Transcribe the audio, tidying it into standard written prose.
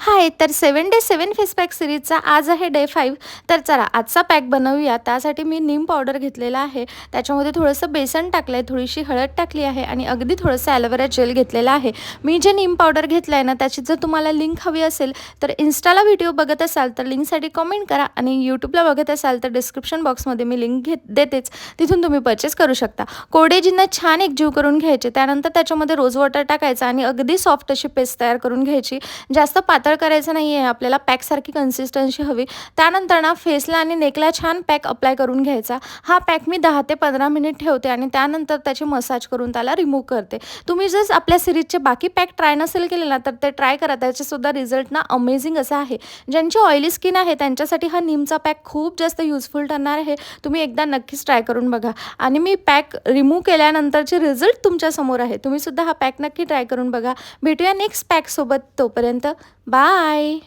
हाय, तर 7 day 7 face pack सीरीजचा आज आहे डे 5. तर चला आजचा पॅक बनवूया. त्यासाठी मी नीम पावडर घेतलेला आहे. त्याच्यामध्ये थोडंसं बेसन टाकलं आहे, थोडीशी हळद टाकली आहे आणि अगदी थोडंसं ॲलोवेरा जेल घेतलेला आहे. मी जे नीम पावडर घेतलं आहे ना, त्याची जर तुम्हाला लिंक हवी असेल, तर Instaला व्हिडिओ बघत असाल तर लिंकसाठी कमेंट करा आणि YouTubeला बघत असाल तर डिस्क्रिप्शन बॉक्समध्ये मी लिंक देतेच. तिथून तुम्ही परचेस करू शकता. कोरडे छान एकजीव करून घ्यायचे. त्यानंतर त्याच्यामध्ये रोज वॉटर टाकायचं आणि अगदी सॉफ्ट अशी पेस्ट तयार करून घ्यायची. जास्त पातळ करायचं नाही आहे, आपल्याला पॅकसारखी कन्सिस्टन्सी हवी. त्यानंतर ना फेसला आणि नेकला छान पॅक अप्लाय करून घ्यायचा. हा पॅक मी 10 ते 15 मिनिट ठेवते आणि त्यानंतर त्याची मसाज करून त्याला रिमूव्ह करते. तुम्ही जर आपल्या सिरीजचे बाकी पॅक ट्राय नसेल केले ना, तर ते ट्राय करा. त्याचेसुद्धा रिझल्ट ना अमेझिंग असा आहे. ज्यांची ऑइली स्किन आहे त्यांच्यासाठी हा नीमचा पॅक खूप जास्त युजफुल ठरणार आहे. तुम्ही एकदा नक्कीच ट्राय करून बघा आणि मी पॅक रिमूव्ह केल्यानंतरचे रिझल्ट तुमच्यासमोर आहे. तुम्हीसुद्धा हा पॅक नक्की ट्राय करून बघा. भेटूया नेक्स्ट पॅकसोबत. तोपर्यंत बाय.